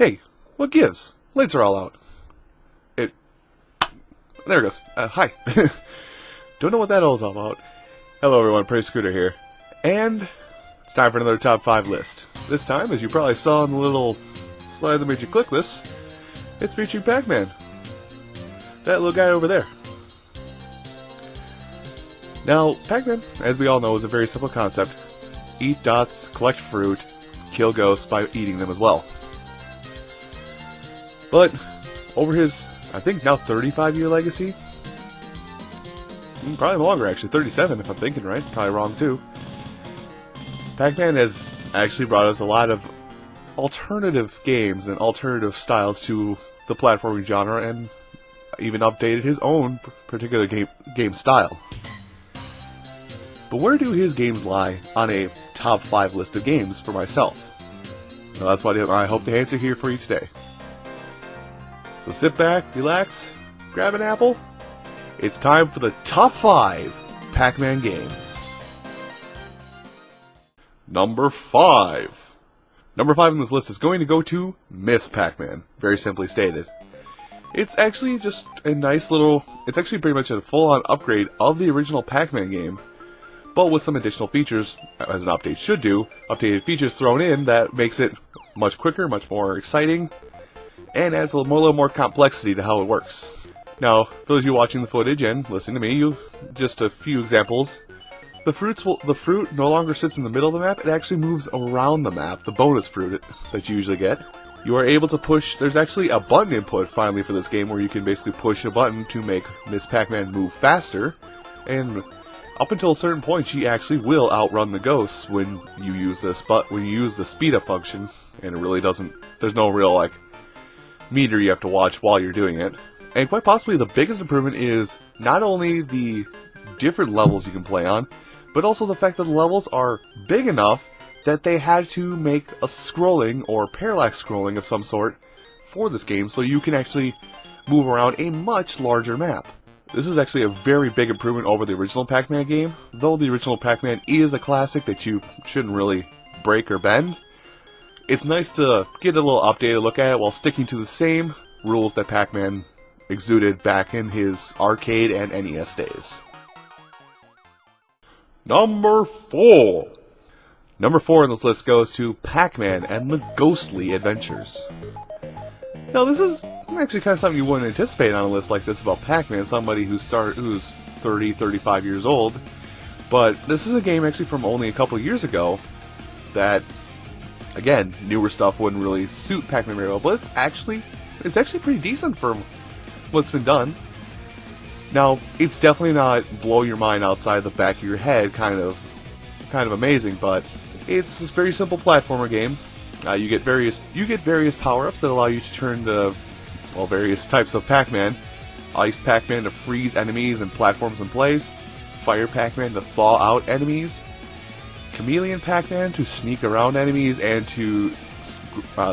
Hey, what gives? Lights are all out. There it goes. Hi. Don't know what that all is all about. Hello everyone, Praise Scooter here. And it's time for another top 5 list. This time, as you probably saw in the little slide that made you click this, it's featuring Pac-Man. That little guy over there. Now, Pac-Man, as we all know, is a very simple concept. Eat dots, collect fruit, kill ghosts by eating them as well. But, over his, I think now 35-year legacy, probably longer actually, 37 if I'm thinking right, probably wrong too, Pac-Man has actually brought us a lot of alternative games and alternative styles to the platforming genre, and even updated his own particular game style. But where do his games lie on a top 5 list of games for myself? Well, that's what I hope to answer here for you today. So sit back, relax, grab an apple. It's time for the top 5 Pac-Man games. Number 5. Number 5 on this list is going to go to Miss Pac-Man, very simply stated. It's actually just a nice little, it's actually pretty much a full-on upgrade of the original Pac-Man game, but with some additional features, as an update should do, updated features thrown in that makes it much quicker, much more exciting, and adds a little more complexity to how it works. Now, for those of you watching the footage and listening to me, just a few examples. The fruit no longer sits in the middle of the map, it actually moves around the map, the bonus fruit that you usually get. You are able to push, there's actually a button input finally for this game where you can basically push a button to make Miss Pac-Man move faster, and up until a certain point she actually will outrun the ghosts when you use this, but when you use the speed up function, and it really doesn't, there's no real like meter you have to watch while you're doing it. And quite possibly the biggest improvement is not only the different levels you can play on, but also the fact that the levels are big enough that they had to make a scrolling or parallax scrolling of some sort for this game, so you can actually move around a much larger map. This is actually a very big improvement over the original Pac-Man game, though the original Pac-Man is a classic that you shouldn't really break or bend. It's nice to get a little updated look at it while sticking to the same rules that Pac-Man exuded back in his arcade and NES days. Number 4. Number 4 on this list goes to Pac-Man and the Ghostly Adventures. Now this is actually kind of something you wouldn't anticipate on a list like this about Pac-Man, somebody who's 30, 35 years old. But this is a game actually from only a couple years ago that, again, newer stuff wouldn't really suit Pac-Man very well, but it's actually pretty decent for what's been done. Now, it's definitely not blow your mind outside the back of your head kind of amazing, but it's a very simple platformer game. You get various power-ups that allow you to turn the various types of Pac-Man. Ice Pac-Man to freeze enemies and platforms in place. Fire Pac-Man to thaw out enemies. Chameleon Pac-Man to sneak around enemies and to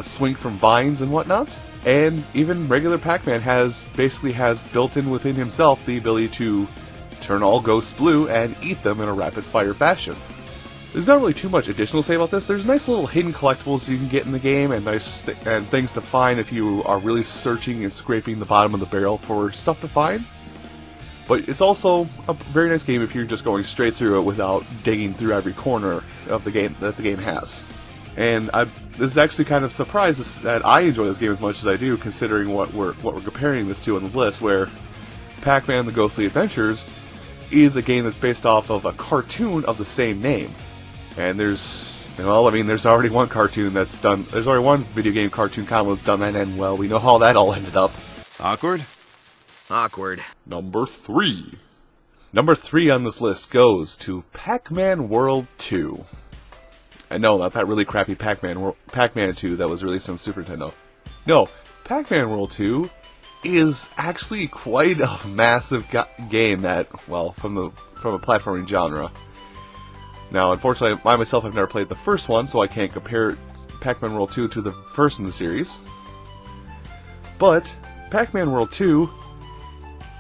swing from vines and whatnot. And even regular Pac-Man has built in within himself the ability to turn all ghosts blue and eat them in a rapid-fire fashion. There's not really too much additional to say about this. There's nice little hidden collectibles you can get in the game, and and things to find if you are really searching and scraping the bottom of the barrel for stuff to find. But it's also a very nice game if you're just going straight through it without digging through every corner of the game that the game has. And this is actually kind of surprised that I enjoy this game as much as I do, considering what we're comparing this to on the list, where Pac-Man: The Ghostly Adventures is a game that's based off of a cartoon of the same name. And there's already one cartoon that's done. There's already one video game cartoon combo that's done that, and well, we know how that all ended up. Awkward? Awkward. Number 3. Number 3 on this list goes to Pac-Man World 2. And no, not that really crappy Pac-Man 2 that was released on Super Nintendo. No, Pac-Man World 2 is actually quite a massive game that, well, from a platforming genre. Now, unfortunately, I myself have never played the first one, so I can't compare Pac-Man World 2 to the first in the series. But Pac-Man World 2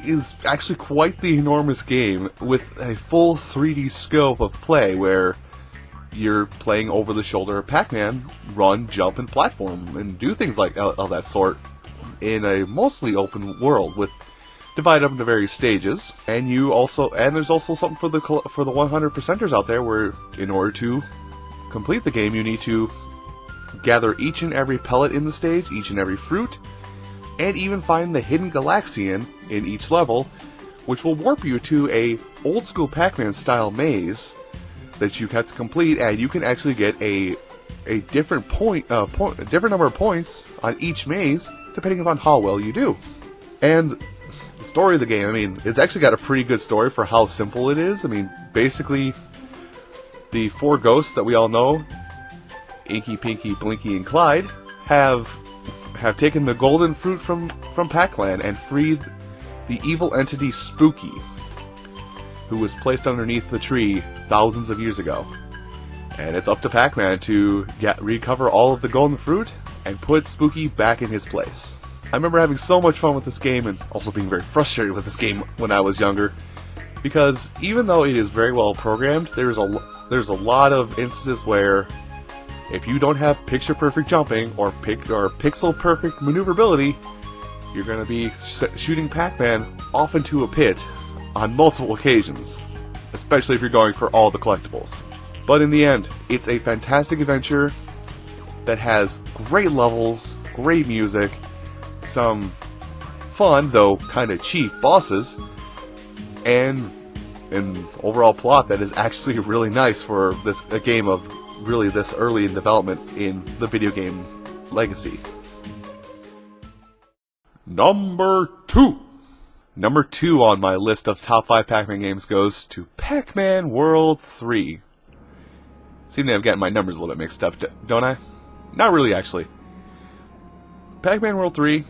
is actually quite the enormous game with a full 3D scope of play where you're playing over the shoulder of Pac-Man, run, jump, and platform, and do things like of that sort in a mostly open world with divided up into various stages. And there's also something for the 100%ers out there, where in order to complete the game, you need to gather each and every pellet in the stage, each and every fruit, and even find the hidden Galaxian in each level, which will warp you to a old school Pac-Man style maze that you have to complete, and you can actually get a different different number of points on each maze depending upon how well you do. And the story of the game, I mean, it's actually got a pretty good story for how simple it is. I mean, basically, the four ghosts that we all know, Inky, Pinky, Blinky, and Clyde, have taken the golden fruit from Pac-Land and freed the evil entity Spooky, who was placed underneath the tree thousands of years ago. And it's up to Pac-Man to recover all of the golden fruit and put Spooky back in his place. I remember having so much fun with this game, and also being very frustrated with this game when I was younger, because even though it is very well programmed, there's a lot of instances where if you don't have picture-perfect jumping or pixel-perfect maneuverability, you're going to be shooting Pac-Man off into a pit on multiple occasions, especially if you're going for all the collectibles. But in the end, it's a fantastic adventure that has great levels, great music, some fun, though kind of cheap, bosses, and an overall plot that is actually really nice for a game of really this early in development in the video game legacy. Number 2! Number 2 on my list of top 5 Pac-Man games goes to Pac-Man World 3. Seem to have gotten my numbers a little bit mixed up, don't I? Not really, actually. Pac-Man World 3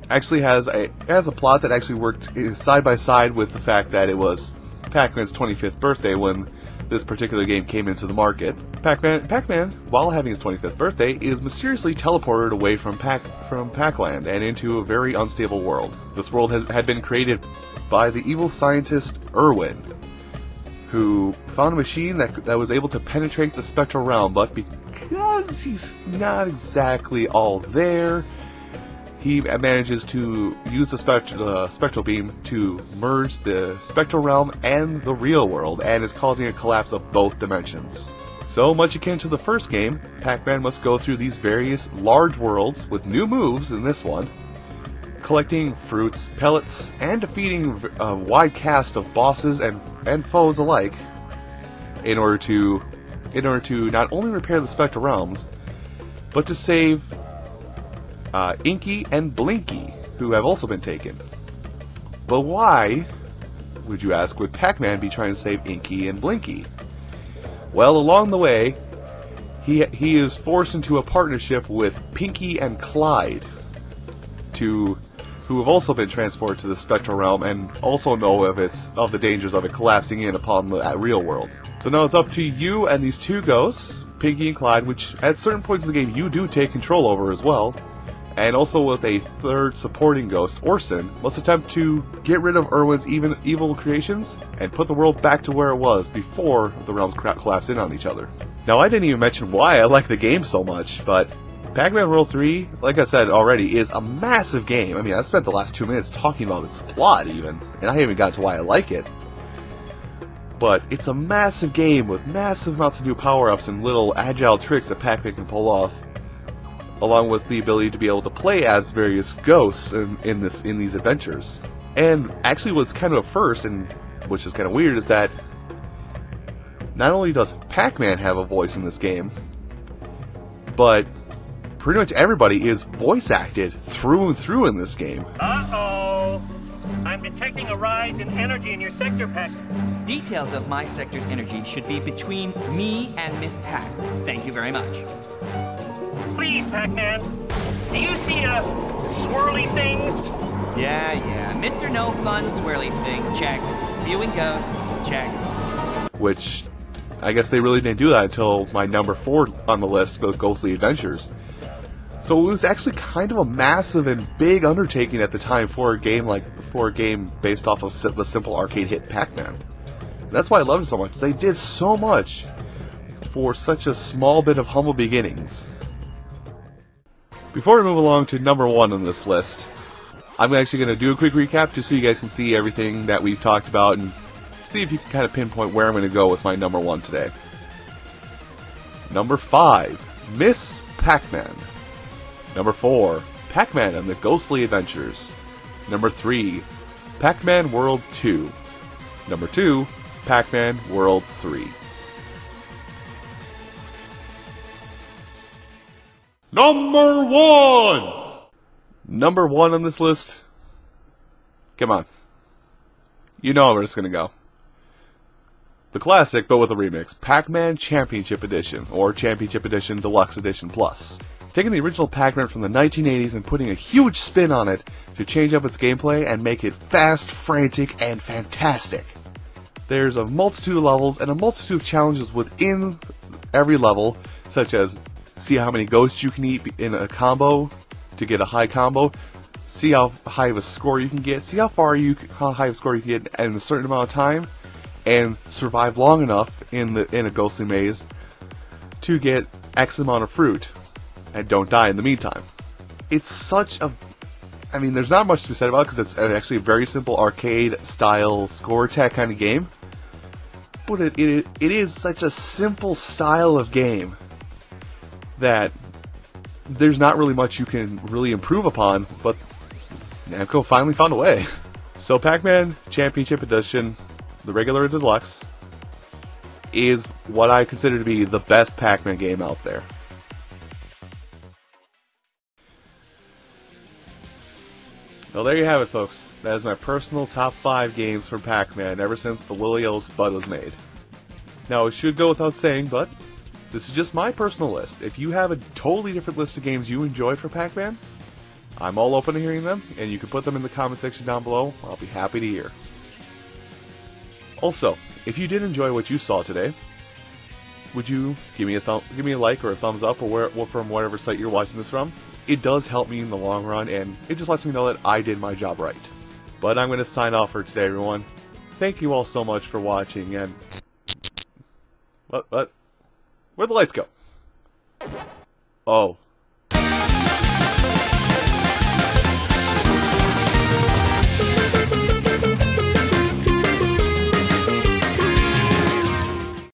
actually has a plot that actually worked side by side with the fact that it was Pac-Man's 25th birthday when this particular game came into the market. Pac-Man, while having his 25th birthday, is mysteriously teleported away from Pac-Land and into a very unstable world. This world had been created by the evil scientist Irwin, who found a machine that was able to penetrate the spectral realm, but because he's not exactly all there, he manages to use the spectral beam to merge the spectral realm and the real world, and is causing a collapse of both dimensions. So, much akin to the first game, Pac-Man must go through these various large worlds with new moves in this one, collecting fruits, pellets, and defeating a wide cast of bosses and foes alike in order to not only repair the spectral realms, but to save Inky and Blinky, who have also been taken. But why, would you ask, would Pac-Man be trying to save Inky and Blinky? Well, along the way, he is forced into a partnership with Pinky and Clyde, who have also been transported to the spectral realm and also know of the dangers of it collapsing in upon the real world. So now it's up to you and these two ghosts, Pinky and Clyde, which at certain points in the game you do take control over as well, and also with a third supporting ghost, Orson, must attempt to get rid of Irwin's evil creations and put the world back to where it was before the realms collapsed in on each other. Now, I didn't even mention why I like the game so much, but Pac-Man World 3, like I said already, is a massive game. I mean, I spent the last 2 minutes talking about its plot even, and I haven't even got to why I like it. But it's a massive game with massive amounts of new power-ups and little agile tricks that Pac-Man can pull off, along with the ability to be able to play as various ghosts in these adventures. And actually what's kind of a first, and which is kind of weird, is that not only does Pac-Man have a voice in this game, but pretty much everybody is voice acted through and through in this game. Uh-oh! I'm detecting a rise in energy in your sector, Pac. Details of my sector's energy should be between me and Miss Pac. Thank you very much. Please, Pac-Man. Do you see a swirly thing? Yeah. Mr. No Fun Swirly Thing, check. Spewing ghosts, check. Which, I guess they really didn't do that until my number 4 on the list, the Ghostly Adventures. So it was actually kind of a massive and big undertaking at the time for a game based off of the simple arcade hit Pac-Man. That's why I love it so much. They did so much for such a small bit of humble beginnings. Before we move along to number 1 on this list, I'm actually going to do a quick recap just so you guys can see everything that we've talked about and see if you can kind of pinpoint where I'm going to go with my number 1 today. Number 5, Miss Pac-Man. Number 4, Pac-Man and the Ghostly Adventures. Number 3, Pac-Man World 2. Number 2, Pac-Man World 3. Number 1! Number 1 on this list. Come on. You know where it's going to go. The classic, but with a remix. Pac-Man Championship Edition, or Championship Edition Deluxe Edition Plus. Taking the original Pac-Man from the 1980s and putting a huge spin on it to change up its gameplay and make it fast, frantic, and fantastic. There's a multitude of levels and a multitude of challenges within every level, such as see how many ghosts you can eat in a combo to get a high combo, see how high of a score you can get, see how high of a score you can get in a certain amount of time, and survive long enough in a ghostly maze to get X amount of fruit and don't die in the meantime. It's such a... I mean, there's not much to be said about it because it's actually a very simple arcade-style score attack kind of game. But it is such a simple style of game that there's not really much you can really improve upon, but Namco finally found a way. So Pac-Man Championship Edition, the regular deluxe, is what I consider to be the best Pac-Man game out there. Well, there you have it, folks. That is my personal top 5 games from Pac-Man ever since the Little Yellow Spud was made. Now, it should go without saying, but this is just my personal list. If you have a totally different list of games you enjoy for Pac-Man, I'm all open to hearing them, and you can put them in the comment section down below. I'll be happy to hear. Also, if you did enjoy what you saw today, would you give me a like or a thumbs up, or from whatever site you're watching this from? It does help me in the long run, and it just lets me know that I did my job right. But I'm going to sign off for today, everyone. Thank you all so much for watching, and... What? Where'd the lights go? Oh.